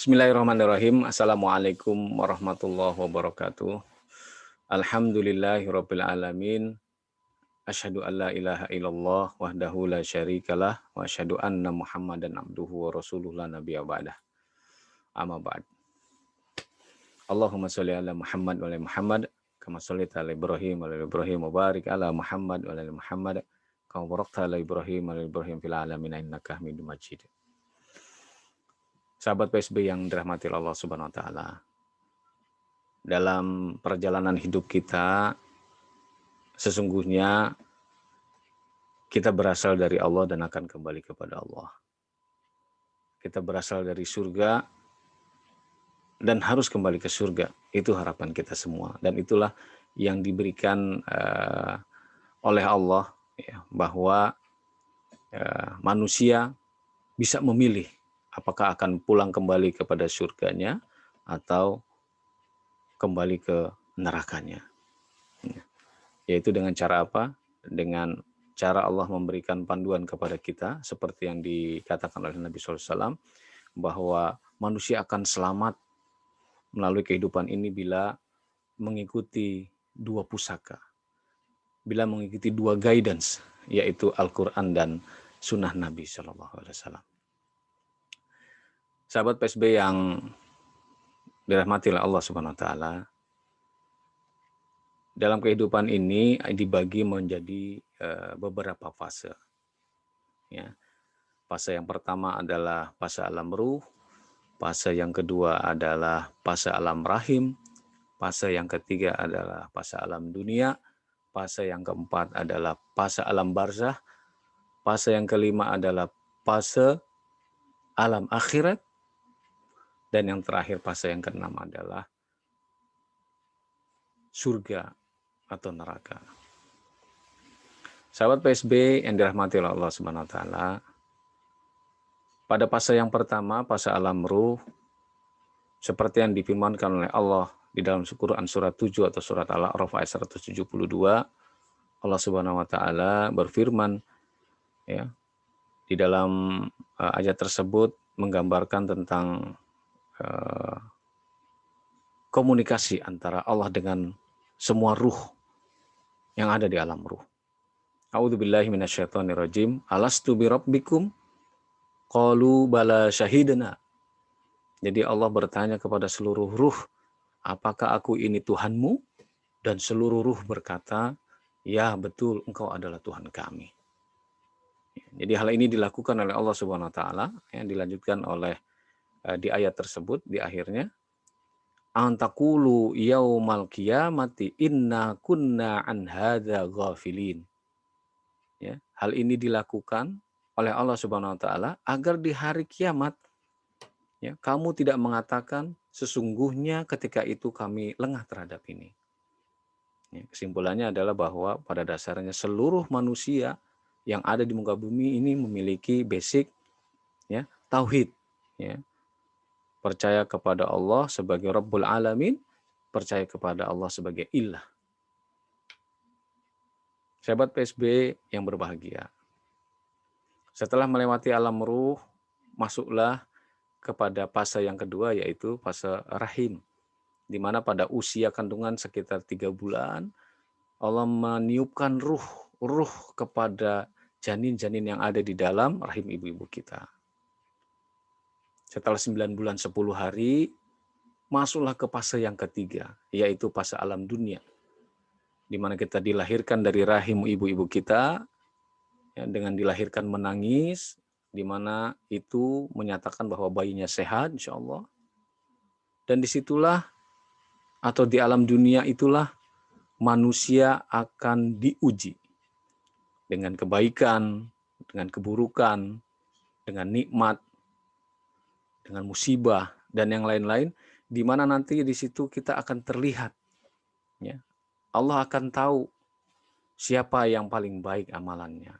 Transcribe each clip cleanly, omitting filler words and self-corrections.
Bismillahirrahmanirrahim. Assalamualaikum warahmatullahi wabarakatuh. Alhamdulillahirabbil alamin. Asyhadu an la ilaha illallah wahdahu la syarikalah wa asyhadu anna Muhammadan abduhu wa rasuluhu la nabiyya ba'dah. Amma ba'd. Allahumma shalli ala Muhammad wa ala Muhammad kama shallaita ala Ibrahim wa ala Ibrahim wa barik ala Muhammad wa ala Muhammad kama barakta ala Ibrahim wa ala Ibrahim fil alamin innaka Hamidum Majid. Sahabat PSB yang dirahmati Allah Subhanahu wa taala. Dalam perjalanan hidup kita, sesungguhnya kita berasal dari Allah dan akan kembali kepada Allah. Kita berasal dari surga dan harus kembali ke surga. Itu harapan kita semua. Dan itulah yang diberikan oleh Allah, ya, bahwa manusia bisa memilih apakah akan pulang kembali kepada surganya atau kembali ke nerakanya. Yaitu dengan cara apa? Dengan cara Allah memberikan panduan kepada kita, seperti yang dikatakan oleh Nabi SAW, bahwa manusia akan selamat melalui kehidupan ini bila mengikuti dua pusaka, bila mengikuti dua guidance, yaitu Al-Quran dan Sunnah Nabi SAW. Sahabat PSB yang dirahmati oleh Allah Subhanahu wa taala, dalam kehidupan ini dibagi menjadi beberapa fase. Ya. Fase yang pertama adalah fase alam ruh, fase yang kedua adalah fase alam rahim, fase yang ketiga adalah fase alam dunia, fase yang keempat adalah fase alam barzah, fase yang kelima adalah fase alam akhirat, dan yang terakhir fase yang keenam adalah surga atau neraka. Sahabat PSB yang dirahmati oleh Allah Subhanahu wa taala, pada fase yang pertama, fase alam ruh, seperti yang difirmankan oleh Allah di dalam Quran surat 7 atau surat Al-A'raf ayat 172, Allah Subhanahu wa taala berfirman, ya, di dalam ayat tersebut menggambarkan tentang komunikasi antara Allah dengan semua ruh yang ada di alam ruh. A'udzubillahi minasyaitonirrajim. Alastu birabbikum? Qalu bala syahidna. Jadi Allah bertanya kepada seluruh ruh, apakah aku ini Tuhanmu? Dan seluruh ruh berkata, ya betul, engkau adalah Tuhan kami. Jadi hal ini dilakukan oleh Allah Subhanahu wa taala, yang dilanjutkan oleh di ayat tersebut di akhirnya, antakulu yaumal qiyamati inna kunna an hadza ghafilin. Ya, hal ini dilakukan oleh Allah Subhanahu wa taala agar di hari kiamat, ya, kamu tidak mengatakan sesungguhnya ketika itu kami lengah terhadap ini. Ya, kesimpulannya adalah bahwa pada dasarnya seluruh manusia yang ada di muka bumi ini memiliki basic, ya, tauhid, ya. Percaya kepada Allah sebagai Rabbul Alamin, percaya kepada Allah sebagai Ilah. Sahabat PSB yang berbahagia, setelah melewati alam ruh, masuklah kepada fase yang kedua, yaitu fase rahim, di mana pada usia kandungan sekitar 3 bulan, Allah meniupkan ruh kepada janin-janin yang ada di dalam rahim ibu-ibu kita. Setelah 9 bulan 10 hari, masuklah ke fase yang ketiga, yaitu fase alam dunia, di mana kita dilahirkan dari rahim ibu-ibu kita, ya, dengan dilahirkan menangis, di mana itu menyatakan bahwa bayinya sehat, insya Allah. Dan disitulah, atau di alam dunia itulah, manusia akan diuji dengan kebaikan, dengan keburukan, dengan nikmat, dengan musibah, dan yang lain-lain, di mana nanti di situ kita akan terlihat, ya, Allah akan tahu siapa yang paling baik amalannya.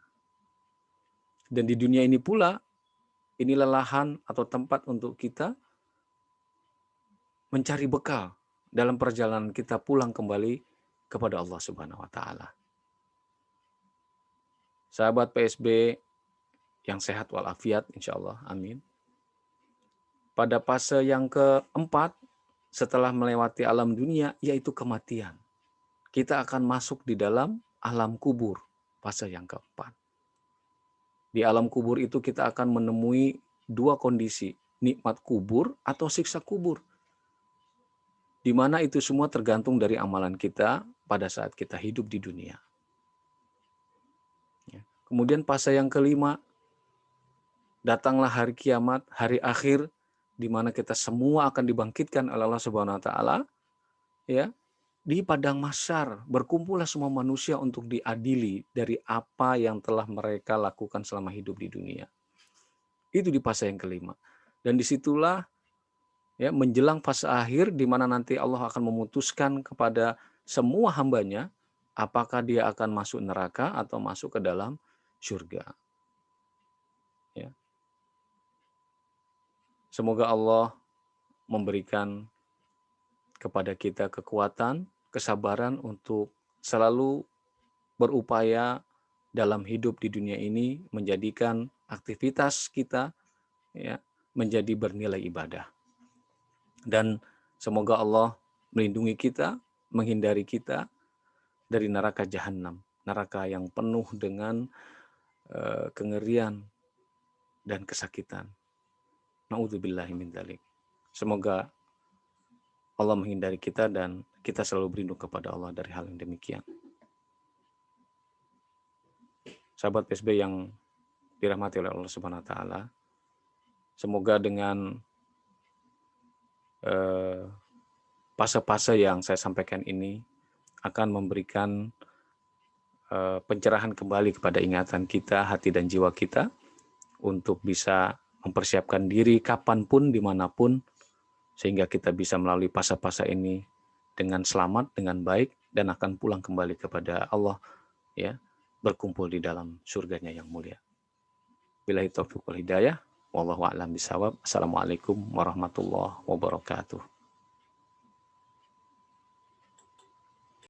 Dan di dunia ini pula, inilah lahan atau tempat untuk kita mencari bekal dalam perjalanan kita pulang kembali kepada Allah Subhanahu wa taala. Sahabat PSB yang sehat walafiat, insya Allah, amin. Pada fase yang keempat, setelah melewati alam dunia, yaitu kematian. Kita akan masuk di dalam alam kubur, fase yang keempat. Di alam kubur itu kita akan menemui dua kondisi, nikmat kubur atau siksa kubur. Di mana itu semua tergantung dari amalan kita pada saat kita hidup di dunia. Kemudian fase yang kelima, datanglah hari kiamat, hari akhir, di mana kita semua akan dibangkitkan oleh Allah Subhanahu wa taala, ya. Di padang mahsyar berkumpullah semua manusia untuk diadili dari apa yang telah mereka lakukan selama hidup di dunia. Itu di fase yang kelima. Dan disitulah ya menjelang fase akhir di mana nanti Allah akan memutuskan kepada semua hambanya apakah dia akan masuk neraka atau masuk ke dalam surga. Ya. Semoga Allah memberikan kepada kita kekuatan, kesabaran untuk selalu berupaya dalam hidup di dunia ini menjadikan aktivitas kita ya menjadi bernilai ibadah. Dan semoga Allah melindungi kita, menghindari kita dari neraka jahanam, neraka yang penuh dengan kengerian dan kesakitan. Na'udzubillahi min dzalik. Semoga Allah menghindari kita dan kita selalu berlindung kepada Allah dari hal yang demikian. Sahabat PSB yang dirahmati oleh Allah Subhanahu wa taala, semoga dengan fase-fase yang saya sampaikan ini akan memberikan pencerahan kembali kepada ingatan kita, hati dan jiwa kita untuk bisa mempersiapkan diri kapanpun, dimanapun, sehingga kita bisa melalui fase-fase ini dengan selamat, dengan baik, dan akan pulang kembali kepada Allah, ya, berkumpul di dalam surganya yang mulia. Billahi taufiq wal hidayah. Wallahu a'lam bishawab. Assalamualaikum warahmatullahi wabarakatuh.